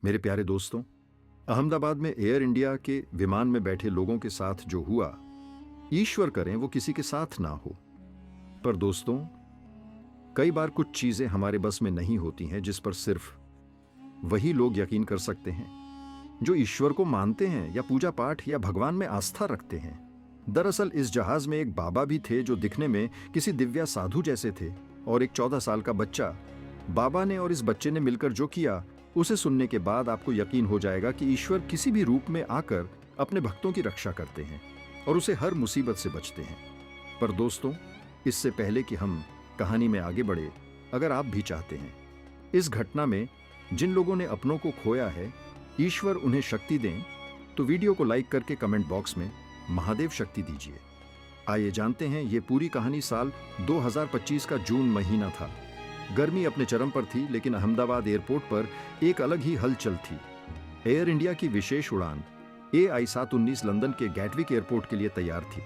मेरे प्यारे दोस्तों, अहमदाबाद में एयर इंडिया के विमान में बैठे लोगों के साथ जो हुआ, ईश्वर करें वो किसी के साथ ना हो। पर दोस्तों, कई बार कुछ चीजें हमारे बस में नहीं होती हैं जिस पर सिर्फ वही लोग यकीन कर सकते हैं जो ईश्वर को मानते हैं या पूजा पाठ या भगवान में आस्था रखते हैं। दरअसल इस जहाज में एक बाबा भी थे जो दिखने में किसी दिव्या साधु जैसे थे, और एक 14 साल का बच्चा। बाबा ने और इस बच्चे ने मिलकर जो किया, उसे सुनने के बाद आपको यकीन हो जाएगा कि ईश्वर किसी भी रूप में आकर अपने भक्तों की रक्षा करते हैं और उसे हर मुसीबत से बचते हैं। पर दोस्तों, इससे पहले कि हम कहानी में आगे बढ़े, अगर आप भी चाहते हैं इस घटना में जिन लोगों ने अपनों को खोया है ईश्वर उन्हें शक्ति दें, तो वीडियो को लाइक करके कमेंट बॉक्स में महादेव शक्ति दीजिए। आइए जानते हैं ये पूरी कहानी। साल 2025 का जून महीना था। गर्मी अपने चरम पर थी, लेकिन अहमदाबाद एयरपोर्ट पर एक अलग ही हलचल थी। एयर इंडिया की विशेष उड़ान AI 719 लंदन के गैटविक एयरपोर्ट के लिए तैयार थी।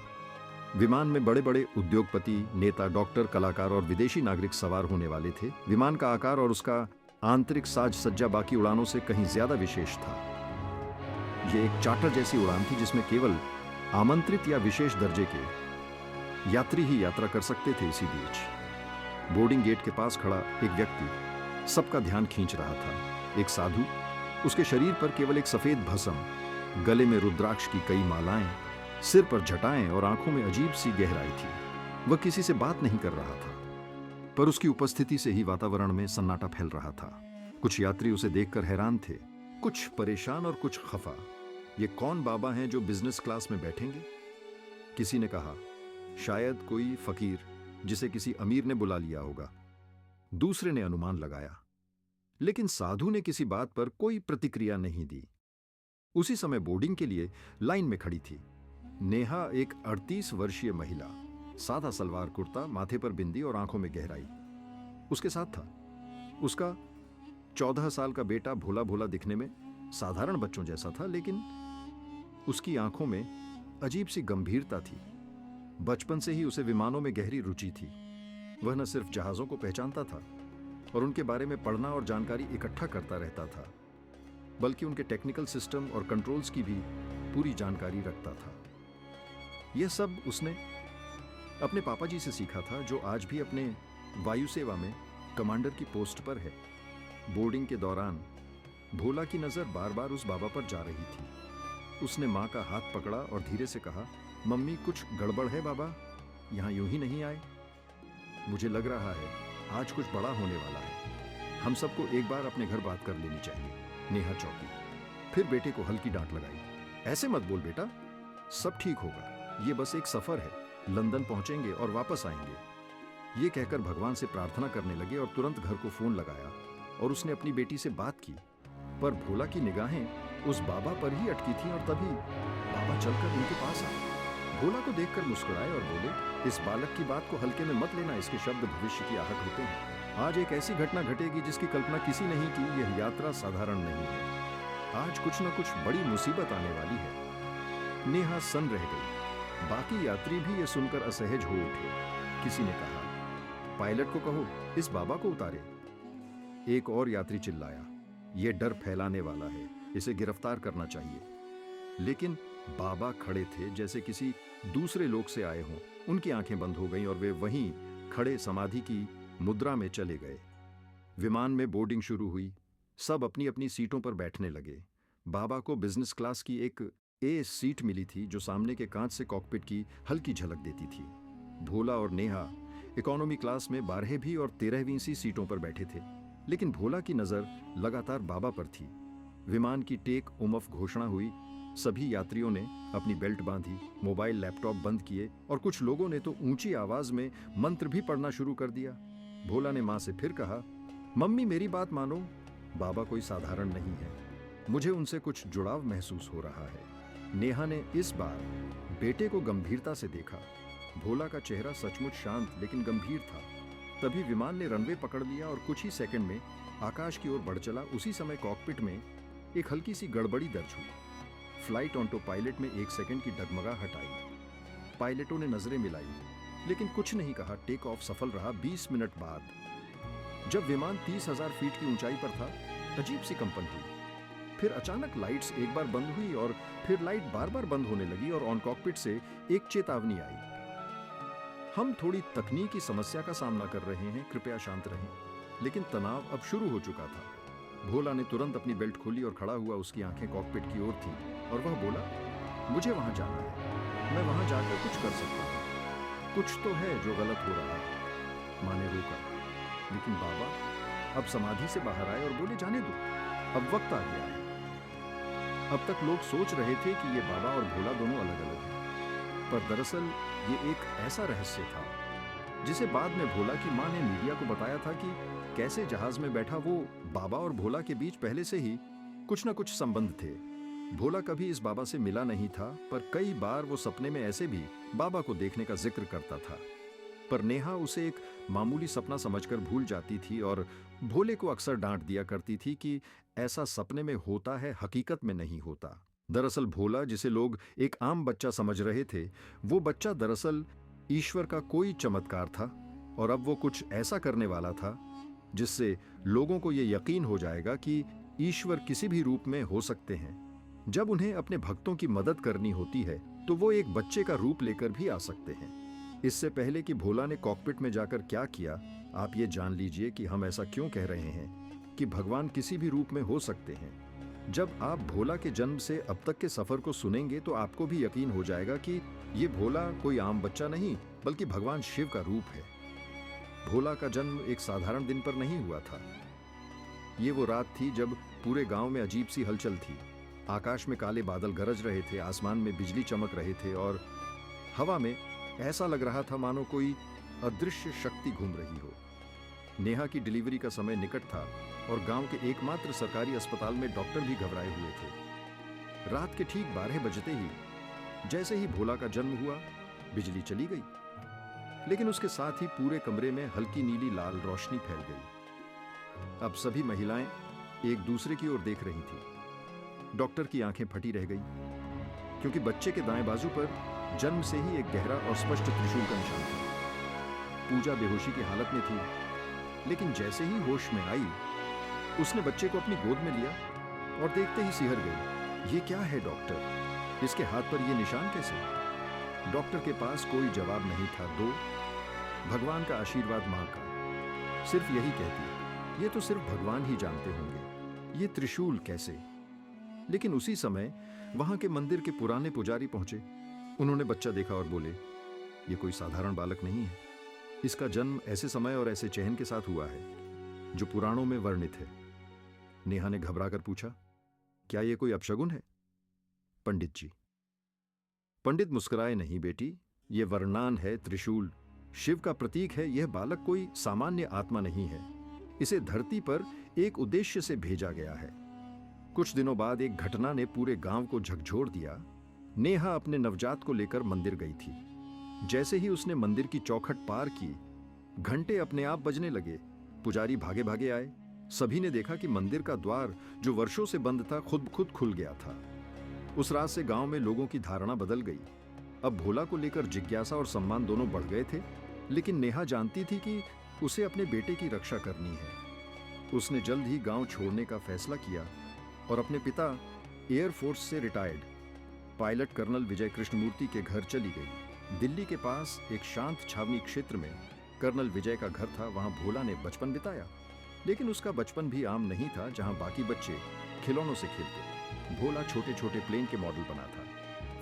विमान में बड़े बड़े उद्योगपति, नेता, डॉक्टर, कलाकार और विदेशी नागरिक सवार होने वाले थे। विमान का आकार और उसका आंतरिक साज सज्जा बाकी उड़ानों से कहीं ज्यादा विशेष था। यह एक चार्टर जैसी उड़ान थी जिसमें केवल आमंत्रित या विशेष दर्जे के यात्री ही यात्रा कर सकते थे। इसी बीच बोर्डिंग गेट के पास खड़ा एक व्यक्ति सबका ध्यान खींच रहा था। एक साधु, उसके शरीर पर केवल एक सफेद भस्म, गले में रुद्राक्ष की कई मालाएं, सिर पर जटाएं और आंखों में अजीब सी गहराई थी। वह किसी से बात नहीं कर रहा था, पर उसकी उपस्थिति से ही वातावरण में सन्नाटा फैल रहा था। कुछ यात्री उसे देखकर हैरान थे, कुछ परेशान और कुछ खफा। ये कौन बाबा हैं जो बिजनेस क्लास में बैठेंगे? किसी ने कहा, शायद कोई फकीर जिसे किसी अमीर ने बुला लिया होगा। दूसरे ने अनुमान लगाया, लेकिन साधु ने किसी बात पर कोई प्रतिक्रिया नहीं दी। उसी समय बोर्डिंग के लिए लाइन में खड़ी थी नेहा, एक 38 वर्षीय महिला। सादा सलवार कुर्ता, माथे पर बिंदी और आंखों में गहराई। उसके साथ था उसका 14 साल का बेटा। भोला भोला दिखने में साधारण बच्चों जैसा था, लेकिन उसकी आंखों में अजीब सी गंभीरता थी। बचपन से ही उसे विमानों में गहरी रुचि थी। वह न सिर्फ जहाजों को पहचानता था और उनके बारे में पढ़ना और जानकारी इकट्ठा करता रहता था, बल्कि उनके टेक्निकल सिस्टम और कंट्रोल्स की भी पूरी जानकारी रखता था। यह सब उसने अपने पापा जी से सीखा था, जो आज भी अपने वायु सेवा में कमांडर की पोस्ट पर है। बोर्डिंग के दौरान भोला की नजर बार बार उस बाबा पर जा रही थी। उसने मां का हाथ पकड़ा और धीरे से कहा, मम्मी, कुछ गड़बड़ है बाबा? यहां यूं ही नहीं आए। मुझे लग रहा है आज कुछ बड़ा होने वाला है। हम सबको एक बार अपने घर बात कर लेनी चाहिए। नेहा चौंकी, फिर बेटे को हल्की डांट लगाई। ऐसे मत बोल बेटा, सब ठीक होगा। ये बस एक सफर है, लंदन पहुंचेंगे और वापस आएंगे। ये कहकर भगवान से प्रार्थना करने लगे और तुरंत घर को फोन लगाया और उसने अपनी बेटी से बात की। पर भोला की निगाहें उस बाबा पर ही अटकी थी और तभी बाबा चलकर उनके पास आए। भोला को देखकर मुस्कुराए और बोले, इस बालक की बात को हल्के में मत लेना। इसके शब्द भविष्य की आहट होते हैं। आज एक ऐसी घटना घटेगी जिसकी कल्पना किसी ने नहीं की। यह यात्रा साधारण नहीं है। आज कुछ न कुछ बड़ी मुसीबत आने वाली है। नेहा सन रह गई। बाकी यात्री भी यह सुनकर असहज हो उठे। किसी ने कहा, पायलट को कहो इस बाबा को उतारे। एक और यात्री चिल्लाया, यह डर फैलाने वाला है, इसे गिरफ्तार करना चाहिए। लेकिन बाबा खड़े थे जैसे किसी दूसरे लोक से आए हों। उनकी आंखें बंद हो गईं और वे वहीं खड़े समाधि की मुद्रा में चले गए। विमान में बोर्डिंग शुरू हुई। सब अपनी अपनी सीटों पर बैठने लगे। बाबा को बिजनेस क्लास की एक ए सीट मिली थी जो सामने के कांच से कॉकपिट की हल्की झलक देती थी। भोला और नेहा इकोनॉमी क्लास में 12वीं और 13वीं सी सीटों पर बैठे थे, लेकिन भोला की नजर लगातार बाबा पर थी। विमान की टेक उमफ घोषणा हुई। सभी यात्रियों ने अपनी बेल्ट बांधी, मोबाइल लैपटॉप बंद किए और कुछ लोगों ने तो ऊंची आवाज में मंत्र भी पढ़ना शुरू कर दिया। भोला ने मां से फिर कहा, मम्मी मेरी बात मानो, बाबा कोई साधारण नहीं है। मुझे उनसे कुछ जुड़ाव महसूस हो रहा है। नेहा ने इस बार बेटे को गंभीरता से देखा। भोला का चेहरा सचमुच शांत लेकिन गंभीर था। तभी विमान ने रनवे पकड़ लिया और कुछ ही सेकंड में आकाश की ओर बढ़ चला। उसी समय कॉकपिट में एक हल्की सी गड़बड़ी दर्ज हुई। फ्लाइट ऑटो पायलट में 1 सेकंड की डगमगाहट आई। पायलटों ने नजरें मिलाई, लेकिन कुछ नहीं कहा। टेक ऑफ सफल रहा। 20 मिनट बाद जब विमान 30,000 फीट की ऊंचाई पर था, अजीब सी कंपन हुई। फिर अचानक लाइट्स एक बार बंद हुई और फिर लाइट बार बार बंद होने लगी और ऑन कॉकपिट से एक चेतावनी आई, हम थोड़ी तकनीकी समस्या का सामना कर रहे हैं, कृपया शांत रहें। लेकिन तनाव अब शुरू हो चुका था। भोला ने तुरंत अपनी बेल्ट खोली और खड़ा हुआ, उसकी आंखें कॉकपिट की ओर थी और वह बोला, मुझे वहां जाना है, मैं वहां जाकर कुछ कर सकता हूं, कुछ तो है जो गलत हो रहा है। माँ ने रोका, लेकिन बाबा अब समाधि से बाहर आए और बोले, जाने दो, अब वक्त आ गया है। अब तक लोग सोच रहे थे कि ये बाबा और भोला दोनों अलग अलग हैं, पर दरअसल ये एक ऐसा रहस्य था जिसे बाद में भोला की माँ ने मीडिया को बताया था कि कैसे जहाज में बैठा वो बाबा और भोला के बीच पहले से ही कुछ न कुछ संबंध थे। भोला कभी इस बाबा से मिला नहीं था, पर कई बार वो सपने में ऐसे भी बाबा को देखने का जिक्र करता था। पर नेहा उसे एक मामूली सपना समझकर भूल जाती थी और भोले को अक्सर डांट दिया करती थी कि ऐसा सपने में होता है, हकीकत में नहीं होता। दरअसल भोला, जिसे लोग एक आम बच्चा समझ रहे थे, वो बच्चा दरअसल ईश्वर का कोई चमत्कार था और अब वो कुछ ऐसा करने वाला था जिससे लोगों को ये यकीन हो जाएगा कि ईश्वर किसी भी रूप में हो सकते हैं। जब उन्हें अपने भक्तों की मदद करनी होती है तो वो एक बच्चे का रूप लेकर भी आ सकते हैं। इससे पहले कि भोला ने कॉकपिट में जाकर क्या किया, आप ये जान लीजिए कि हम ऐसा क्यों कह रहे हैं कि भगवान किसी भी रूप में हो सकते हैं। जब आप भोला के जन्म से अब तक के सफर को सुनेंगे तो आपको भी यकीन हो जाएगा कि ये भोला कोई आम बच्चा नहीं, बल्कि भगवान शिव का रूप है। भोला का जन्म एक साधारण दिन पर नहीं हुआ था। ये वो रात थी जब पूरे गांव में अजीब सी हलचल थी। आकाश में काले बादल गरज रहे थे, आसमान में बिजली चमक रहे थे और हवा में ऐसा लग रहा था मानो कोई अदृश्य शक्ति घूम रही हो। नेहा की डिलीवरी का समय निकट था और गांव के एकमात्र सरकारी अस्पताल में डॉक्टर भी घबराए हुए थे। रात के ठीक 12 बजते ही, जैसे ही भोला का जन्म हुआ, बिजली चली गई, लेकिन उसके साथ ही पूरे कमरे में हल्की नीली लाल रोशनी फैल गई। अब सभी महिलाएं एक दूसरे की ओर देख रही थीं। डॉक्टर की आंखें फटी रह गई, क्योंकि बच्चे के दाएं बाजू पर जन्म से ही एक गहरा और स्पष्ट त्रिशूल का निशान था। पूजा बेहोशी की हालत में थी, लेकिन जैसे ही होश में आई, उसने बच्चे को अपनी गोद में लिया और देखते ही सिहर गई। ये क्या है डॉक्टर? इसके हाथ पर ये निशान कैसे? डॉक्टर के पास कोई जवाब नहीं था। भगवान का आशीर्वाद मां का। सिर्फ यही कहती, ये तो सिर्फ भगवान ही जानते होंगे, ये त्रिशूल कैसे? लेकिन उसी समय वहां के मंदिर के पुराने पुजारी पहुंचे। उन्होंने बच्चा देखा और बोले, ये कोई साधारण बालक नहीं है। इसका जन्म ऐसे समय और ऐसे चेहन के साथ हुआ है जो पुराणों में वर्णित है। नेहा ने घबराकर पूछा, क्या यह कोई अपशगुन है? पंडित जी। पंडित मुस्कुराए, नहीं बेटी, यह वरदान है, त्रिशूल शिव का प्रतीक है। यह बालक कोई सामान्य आत्मा नहीं है, इसे धरती पर एक उद्देश्य से भेजा गया है। कुछ दिनों बाद एक घटना ने पूरे गांव को झकझोर दिया। नेहा अपने नवजात को लेकर मंदिर गई थी। जैसे ही उसने मंदिर की चौखट पार की, घंटे अपने आप बजने लगे। पुजारी भागे भागे आए। सभी ने देखा कि मंदिर का द्वार जो वर्षों से बंद था, खुद खुल गया था। उस रात से गांव में लोगों की धारणा बदल गई। अब भोला को लेकर जिज्ञासा और सम्मान दोनों बढ़ गए थे, लेकिन नेहा जानती थी कि उसे अपने बेटे की रक्षा करनी है। उसने जल्द ही गांव छोड़ने का फैसला किया और अपने पिता, एयरफोर्स से रिटायर्ड पायलट कर्नल विजय कृष्णमूर्ति के घर चली गई। दिल्ली के पास एक शांत छावनी क्षेत्र में कर्नल विजय का घर था। वहां भोला ने बचपन बिताया, लेकिन उसका बचपन भी आम नहीं था, जहां बाकी बच्चे खिलौनों से खेलते। भोला छोटे छोटे प्लेन के मॉडल बनाता,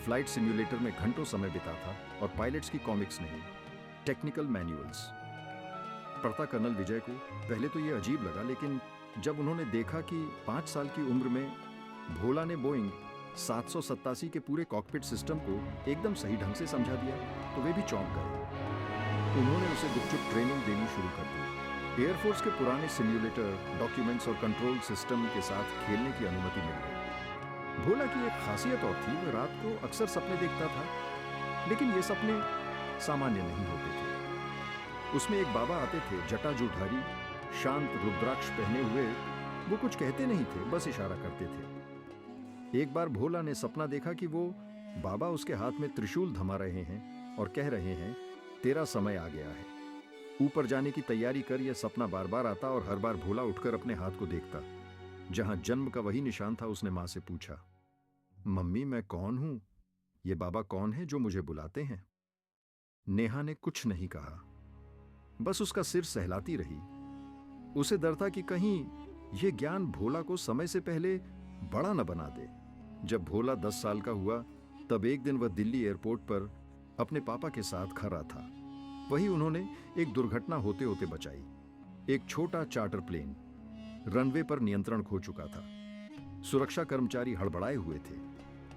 फ्लाइट सिम्युलेटर में घंटों समय बिताता और पायलट्स की कॉमिक्स नहीं, टेक्निकल मैनुअल्स पढ़ता। कर्नल विजय को पहले तो यह अजीब लगा, लेकिन जब उन्होंने देखा कि 5 साल की उम्र में भोला ने बोइंग 787 के पूरे कॉकपिट सिस्टम को एकदम सही ढंग से समझा दिया, तो वे भी चौंक गए। उन्होंने उसे गुपचुप ट्रेनिंग देनी शुरू कर दी। एयरफोर्स के पुराने सिम्युलेटर, डॉक्यूमेंट्स और कंट्रोल सिस्टम के साथ खेलने की अनुमति मिल गई। भोला की एक खासियत और थी, वह रात को अक्सर सपने देखता था, लेकिन ये सपने सामान्य नहीं होते थे। उसमें एक बाबा आते थे, जटाजूधारी, शांत रुद्राक्ष पहने हुए। वो कुछ कहते नहीं थे, बस इशारा करते थे। एक बार भोला ने सपना देखा कि वो बाबा उसके हाथ में त्रिशूल थमा रहे हैं और कह रहे हैं, तेरा समय आ गया है, ऊपर जाने की तैयारी कर। यह सपना बार बार आता और हर बार भोला उठकर अपने हाथ को देखता। जहां जन्म का वही निशान था, उसने मां से पूछा, मम्मी मैं कौन हूं? ये बाबा कौन है जो मुझे बुलाते हैं? नेहा ने कुछ नहीं कहा, बस उसका सिर सहलाती रही। उसे डर था कि कहीं यह ज्ञान भोला को समय से पहले बड़ा न बना दे। जब भोला 10 साल का हुआ, तब एक दिन वह दिल्ली एयरपोर्ट पर अपने पापा के साथ खड़ा था। वही उन्होंने एक दुर्घटना होते होते बचाई। एक छोटा चार्टर प्लेन रनवे पर नियंत्रण खो चुका था। सुरक्षा कर्मचारी हड़बड़ाए हुए थे।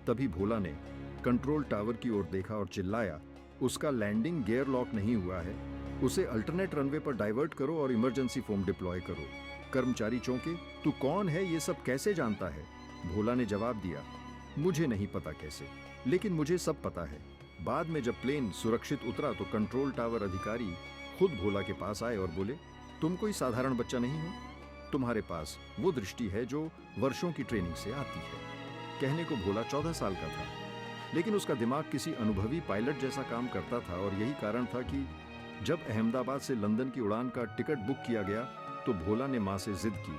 तभी भोला ने कंट्रोल टावर की ओर देखा और चिल्लाया, उसका लैंडिंग गियर लॉक नहीं हुआ है, उसे अल्टरनेट रनवे पर डाइवर्ट करो और इमरजेंसी फोम डिप्लॉय करो। कर्मचारी चौंके, तू कौन है, ये सब कैसे जानता है? भोला ने जवाब दिया, मुझे नहीं पता कैसे, लेकिन मुझे सब पता है। बाद में जब प्लेन सुरक्षित उतरा तो कंट्रोल टावर अधिकारी खुद भोला के पास आए और बोले, तुम कोई साधारण बच्चा नहीं हो, तुम्हारे पास वो दृष्टि है जो वर्षों की ट्रेनिंग से आती है। कहने को भोला 14 साल का था, लेकिन उसका दिमाग किसी अनुभवी पायलट जैसा काम करता था। और यही कारण था कि जब अहमदाबाद से लंदन की उड़ान का टिकट बुक किया गया तो भोला ने मां से जिद की,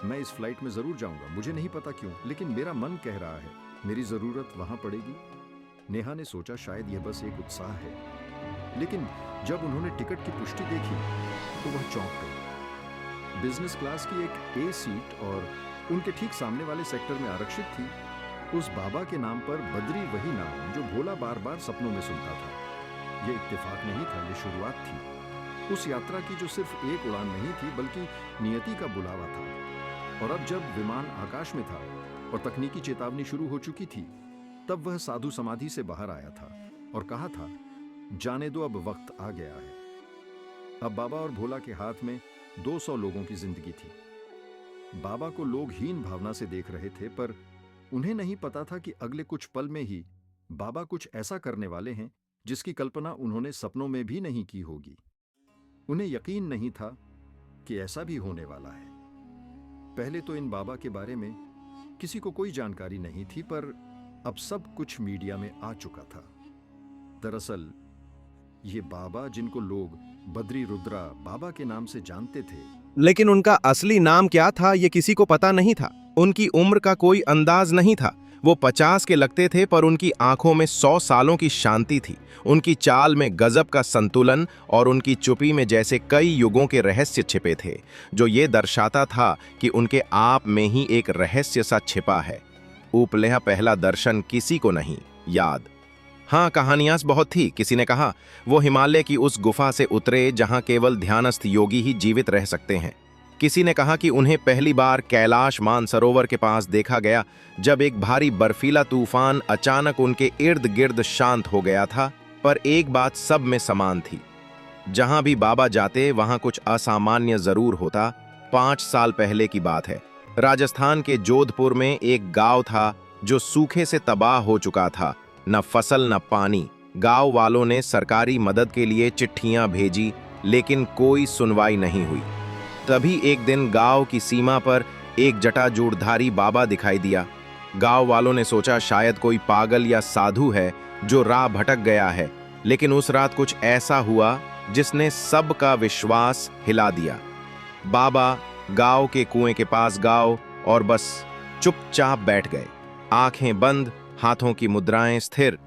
मैं इस फ्लाइट में जरूर जाऊंगा, मुझे नहीं पता क्यों, लेकिन मेरा मन कह रहा है, मेरी जरूरत वहां पड़ेगी। नेहा ने सोचा शायद यह बस एक उत्साह है, लेकिन जब उन्होंने टिकट की पुष्टि देखी तो वह चौंक गई। बिजनेस क्लास की एक ए सीट और उनके ठीक सामने वाले सेक्टर में आरक्षित थी। उस बाबा के नाम पर बद्री वही नाम जो भोला बार बार सपनों में सुनता था। यह इत्तेफाक नहीं था, यह शुरुआत थी उस यात्रा की जो सिर्फ एक उड़ान नहीं थी बल्कि नियति का बुलावा था। और अब जब विमान आकाश में था और तकनीकी चेतावनी शुरू हो चुकी थी, तब वह साधु समाधि से बाहर आया था और कहा था, जाने दो, अब वक्त आ गया है। अब बाबा और भोला के हाथ में 200 लोगों की जिंदगी थी। बाबा को लोग हीन भावना से देख रहे थे, पर उन्हें नहीं पता था कि अगले कुछ पल में ही बाबा कुछ ऐसा करने वाले हैं जिसकी कल्पना उन्होंने सपनों में भी नहीं की होगी। उन्हें यकीन नहीं था कि ऐसा भी होने वाला है। पहले तो इन बाबा के बारे में किसी को कोई जानकारी नहीं थी, पर अब सब कुछ मीडिया में आ चुका था। दरअसल ये बाबा, जिनको लोग बद्री रुद्रा बाबा के नाम से जानते थे, लेकिन उनका असली नाम क्या था ये किसी को पता नहीं था। उनकी उम्र का कोई अंदाज नहीं था। वो 50 के लगते थे, पर उनकी आंखों में 100 सालों की शांति थी। उनकी चाल में गजब का संतुलन और उनकी चुप्पी में जैसे कई युगों के रहस्य छिपे थे, जो ये दर्शाता था कि उनके आप में ही एक रहस्य सा छिपा है। उपलेहा पहला दर्शन किसी को नहीं याद। हाँ, कहानियां बहुत थी। किसी ने कहा वो हिमालय की उस गुफा से उतरे जहां केवल ध्यानस्थ योगी ही जीवित रह सकते हैं। किसी ने कहा कि उन्हें पहली बार कैलाश मानसरोवर के पास देखा गया जब एक भारी बर्फीला तूफान अचानक उनके इर्द गिर्द शांत हो गया था। पर एक बात सब में समान थी, जहां भी बाबा जाते वहां कुछ असामान्य जरूर होता। 5 साल पहले की बात है। राजस्थान के जोधपुर में एक गांव था जो सूखे से तबाह हो चुका था। न फसल न पानी। गांव वालों ने सरकारी मदद के लिए चिट्ठियां भेजी, लेकिन कोई सुनवाई नहीं हुई। तभी एक दिन गांव की सीमा पर एक जटाजूटधारी बाबा दिखाई दिया। गांव वालों ने सोचा शायद कोई पागल या साधु है जो राह भटक गया है, लेकिन उस रात कुछ ऐसा हुआ जिसने सबका विश्वास हिला दिया। बाबा गांव के कुएं के पास गांव और बस चुपचाप बैठ गए, आंखें बंद, हाथों की मुद्राएं स्थिर।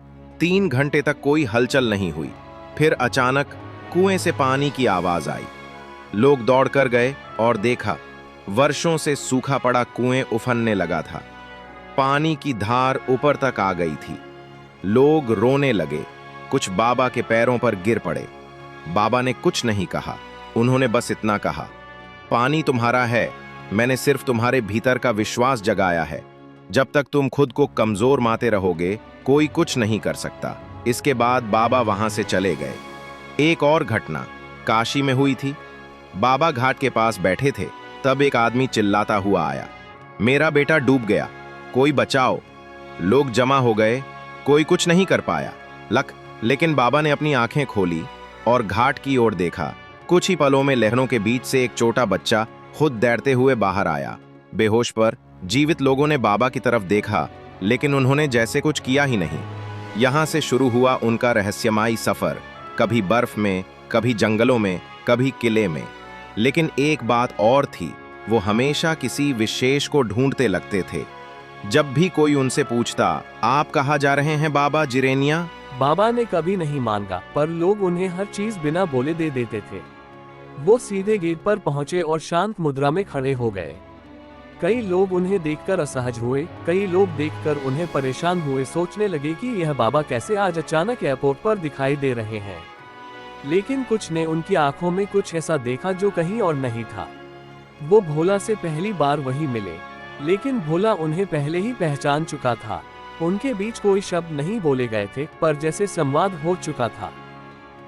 3 घंटे तक कोई हलचल नहीं हुई। फिर अचानक कुएं से पानी की आवाज आई। लोग दौड़कर गए और देखा, वर्षों से सूखा पड़ा कुएं उफनने लगा था। पानी की धार ऊपर तक आ गई थी। लोग रोने लगे। कुछ बाबा के पैरों पर गिर पड़े। बाबा ने कुछ नहीं कहा। उन्होंने बस इतना कहा, पानी तुम्हारा है, मैंने सिर्फ तुम्हारे भीतर का विश्वास जगाया है। जब तक तुम खुद को कमजोर मानते रहोगे, कोई कुछ नहीं कर सकता। इसके बाद बाबा वहां से चले गए। एक और घटना काशी में हुई थी। बाबा घाट के पास बैठे थे, तब एक आदमी चिल्लाता हुआ आया, मेरा बेटा डूब गया, कोई बचाओ। लोग जमा हो गए, कोई कुछ नहीं कर पाया। लेकिन बाबा ने अपनी आंखें खोली और घाट की ओर देखा। कुछ ही पलों में लहरों के बीच से एक छोटा बच्चा खुद तैरते हुए बाहर आया, बेहोश पर। जीवित लोगों ने बाबा की तरफ देखा, लेकिन उन्होंने जैसे कुछ किया ही नहीं। यहां से शुरू हुआ उनका रहस्यमयी सफर, कभी बर्फ में, कभी जंगलों में, कभी किले में। लेकिन एक बात और थी, वो हमेशा किसी विशेष को ढूंढते लगते थे। जब भी कोई उनसे पूछता, आप कहाँ जा रहे हैं बाबा जिरेनिया? बाबा ने कभी नहीं मांगा, पर लोग उन्हें हर चीज बिना बोले दे देते थे। वो सीधे गेट पर पहुंचे और शांत मुद्रा में खड़े हो गए। कई लोग उन्हें देखकर असहज हुए, कई लोग देखकर उन्हें परेशान हुए, सोचने लगे कि यह बाबा कैसे आज अचानक एयरपोर्ट पर दिखाई दे रहे हैं। लेकिन कुछ ने उनकी आंखों में कुछ ऐसा देखा जो कहीं और नहीं था। वो भोला से पहली बार वही मिले, लेकिन भोला उन्हें पहले ही पहचान चुका था। उनके बीच कोई शब्द नहीं बोले गए थे, पर जैसे संवाद हो चुका था।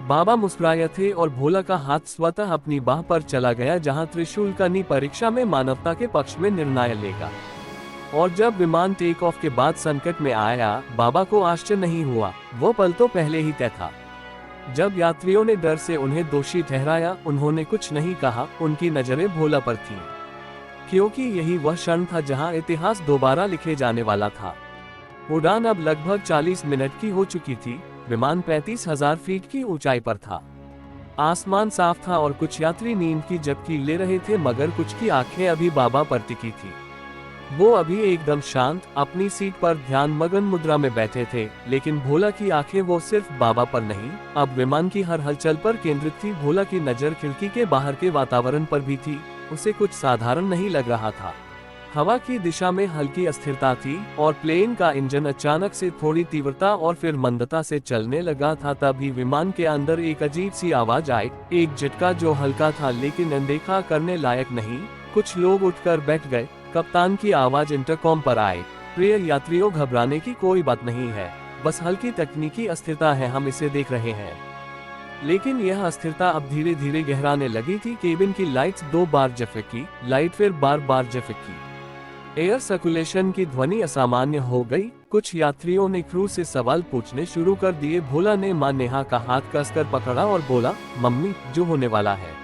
बाबा मुस्कुराए थे और भोला का हाथ स्वतः अपनी बाह पर चला गया, जहां त्रिशूल का नी परीक्षा में मानवता के पक्ष में निर्णय लेगा। और जब विमान टेक ऑफ के बाद संकट में आया, बाबा को आश्चर्य नहीं हुआ, वो पल तो पहले ही तय था। जब यात्रियों ने डर से उन्हें दोषी ठहराया, उन्होंने कुछ नहीं कहा, उनकी नजरें भोला पर थीं, क्योंकि यही वह क्षण था जहां इतिहास दोबारा लिखे जाने वाला था। उड़ान अब लगभग 40 मिनट की हो चुकी थी। विमान 35,000 फीट की ऊंचाई पर था। आसमान साफ था और कुछ यात्री नींद की झपकी ले रहे थे, मगर कुछ की आंखें अभी बाबा पर टिकी थी। वो अभी एकदम शांत अपनी सीट पर ध्यान मगन मुद्रा में बैठे थे, लेकिन भोला की आंखें वो सिर्फ बाबा पर नहीं, अब विमान की हर हलचल पर केंद्रित थी। भोला की नजर खिड़की के बाहर के वातावरण पर भी थी। उसे कुछ साधारण नहीं लग रहा था। हवा की दिशा में हल्की अस्थिरता थी और प्लेन का इंजन अचानक से थोड़ी तीव्रता और फिर मंदता से चलने लगा था। तभी विमान के अंदर एक अजीब सी आवाज आई, एक झटका जो हल्का था लेकिन अनदेखा करने लायक नहीं। कुछ लोग उठकर बैठ गए। कप्तान की आवाज इंटरकॉम पर आई, प्रिय यात्रियों, घबराने की कोई बात नहीं है, बस हल्की तकनीकी अस्थिरता है, हम इसे देख रहे हैं। लेकिन यह अस्थिरता अब धीरे धीरे गहराने लगी थी। केबिन की लाइट्स 2 बार झपकी, लाइट फिर बार झपकी। एयर सर्कुलेशन की ध्वनि असामान्य हो गई। कुछ यात्रियों ने क्रू से सवाल पूछने शुरू कर दिए। भोला ने मां नेहा का हाथ कसकर पकड़ा और बोला, मम्मी, जो होने वाला है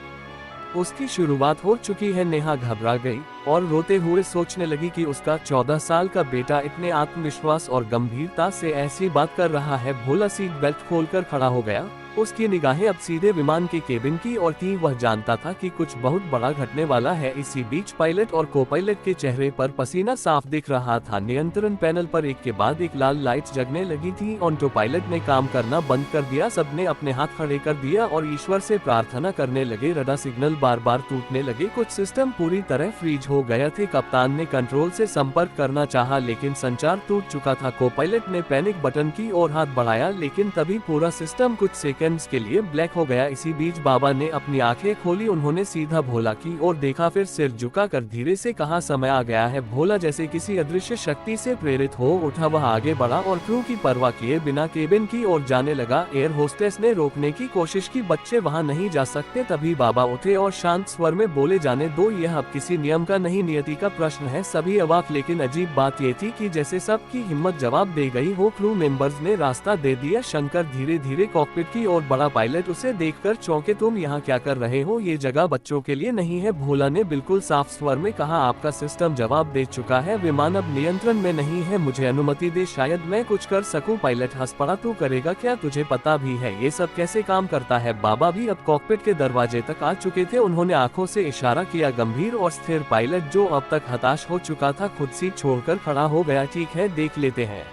उसकी शुरुआत हो चुकी है। नेहा घबरा गई और रोते हुए सोचने लगी कि उसका 14 साल का बेटा इतने आत्मविश्वास और गंभीरता से ऐसी बात कर रहा है। भोला सीट बेल्ट खोलकर खड़ा हो गया। उसकी निगाहें अब सीधे विमान के केबिन की ओर थी। वह जानता था कि कुछ बहुत बड़ा घटने वाला है। इसी बीच पायलट और को पायलट के चेहरे पर पसीना साफ दिख रहा था। नियंत्रण पैनल पर एक के बाद एक लाल लाइट्स जगने लगी थी। ऑटो पायलट ने काम करना बंद कर दिया। सबने अपने हाथ खड़े कर दिया और ईश्वर से प्रार्थना करने लगे। रडार सिग्नल बार बार टूटने लगे। कुछ सिस्टम पूरी तरह फ्रीज हो गए थे। कप्तान ने कंट्रोल से संपर्क करना चाहा, लेकिन संचार टूट चुका था। को पायलट ने पैनिक बटन की ओर हाथ बढ़ाया, लेकिन तभी पूरा सिस्टम कुछ सेकंड्स के लिए ब्लैक हो गया। इसी बीच बाबा ने अपनी आंखें खोली। उन्होंने सीधा भोला की ओर देखा, फिर सिर झुकाकर धीरे से कहा, समय आ गया है। भोला जैसे किसी अदृश्य शक्ति से प्रेरित हो उठा। वह आगे बढ़ा और क्रू की परवाह किए बिना केबिन की ओर जाने लगा। एयर होस्टेस ने रोकने की कोशिश की, बच्चे वहां नहीं जा सकते। तभी बाबा उठे और शांत स्वर में बोले, जाने दो, यह अब किसी नियम का नहीं, नियति का प्रश्न है। सभी अवाक, लेकिन अजीब बात ये थी कि जैसे सबकी हिम्मत जवाब दे गई हो। क्रू मेंबर्स ने रास्ता दे दिया। शंकर धीरे धीरे कॉकपिट की ओर बढ़ा। पायलट उसे देखकर चौंके, तुम यहाँ क्या कर रहे हो? ये जगह बच्चों के लिए नहीं है। भोला ने बिल्कुल साफ स्वर में कहा, आपका सिस्टम जवाब दे चुका है। विमान अब नियंत्रण में नहीं है। मुझे अनुमति दे, शायद मैं कुछ कर सकूं। पायलट हंस पड़ा, तू करेगा क्या? तुझे पता भी है ये सब कैसे काम करता है? बाबा भी अब कॉकपिट के दरवाजे तक आ चुके थे। उन्होंने आंखों से इशारा किया। गंभीर और स्थिर पायलट, जो अब तक हताश हो चुका था, खुद सीट छोड़कर खड़ा हो गया। ठीक है, देख लेते हैं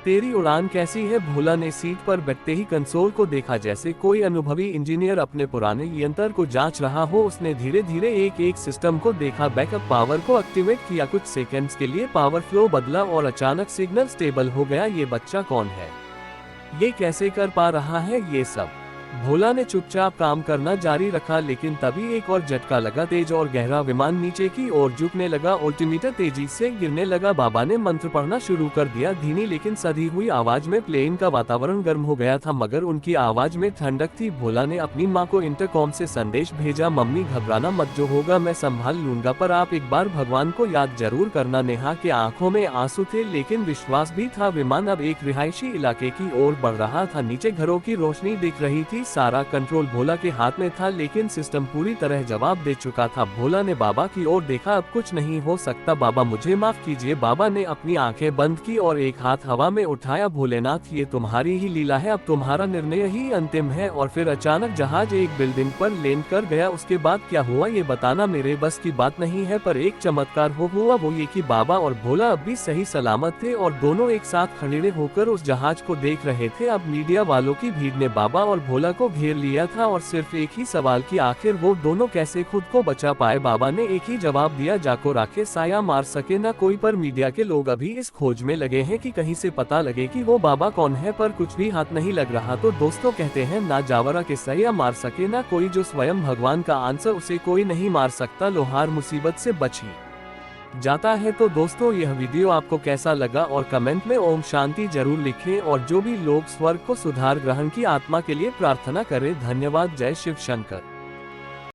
तेरी उड़ान कैसी है। भोला ने सीट पर बैठते ही कंसोल को देखा, जैसे कोई अनुभवी इंजीनियर अपने पुराने यंत्र को जांच रहा हो। उसने धीरे धीरे एक एक सिस्टम को देखा, बैकअप पावर को एक्टिवेट किया। कुछ सेकंड्स के लिए पावर फ्लो बदला और अचानक सिग्नल स्टेबल हो गया। ये बच्चा कौन है? ये कैसे कर पा रहा है ये सब? भोला ने चुपचाप काम करना जारी रखा, लेकिन तभी एक और झटका लगा। तेज और गहरा विमान नीचे की ओर झुकने लगा। अल्टीमीटर तेजी से गिरने लगा। बाबा ने मंत्र पढ़ना शुरू कर दिया। धीमी लेकिन सधी हुई आवाज में प्लेन का वातावरण गर्म हो गया था, मगर उनकी आवाज में ठंडक थी। भोला ने अपनी माँ को इंटरकॉम से संदेश भेजा, मम्मी घबराना मत, जो होगा मैं संभाल लूंगा, पर आप एक बार भगवान को याद जरूर करना। नेहा के आंखों में आंसू थे, लेकिन विश्वास भी था। विमान अब एक रिहायशी इलाके की ओर बढ़ रहा था। नीचे घरों की रोशनी दिख रही थी। सारा कंट्रोल भोला के हाथ में था, लेकिन सिस्टम पूरी तरह जवाब दे चुका था। भोला ने बाबा की ओर देखा, अब कुछ नहीं हो सकता बाबा, मुझे माफ कीजिए। बाबा ने अपनी आंखें बंद की और एक हाथ हवा में उठाया, भोलेनाथ ये तुम्हारी ही लीला है, अब तुम्हारा निर्णय ही अंतिम है। और फिर अचानक जहाज एक बिल्डिंग पर लैंड कर गया। उसके बाद क्या हुआ ये बताना मेरे बस की बात नहीं है, पर एक चमत्कार हुआ, वो ये कि बाबा और भोला अब भी सही सलामत थे और दोनों एक साथ खड़े होकर उस जहाज को देख रहे थे। अब मीडिया वालों की भीड़ ने बाबा और भोला को घेर लिया था और सिर्फ एक ही सवाल कि आखिर वो दोनों कैसे खुद को बचा पाए। बाबा ने एक ही जवाब दिया, जाको राखे साया मार सके ना कोई। पर मीडिया के लोग अभी इस खोज में लगे हैं कि कहीं से पता लगे कि वो बाबा कौन है, पर कुछ भी हाथ नहीं लग रहा। तो दोस्तों कहते हैं ना जावरा के साया मार सके ना कोई, जो स्वयं भगवान का आंसर उसे कोई नहीं मार सकता। लोहार मुसीबत से बची जाता है। तो दोस्तों यह वीडियो आपको कैसा लगा और कमेंट में ओम शांति जरूर लिखें, और जो भी लोग स्वर्ग को सुधार ग्रहण की आत्मा के लिए प्रार्थना करें। धन्यवाद। जय शिव शंकर।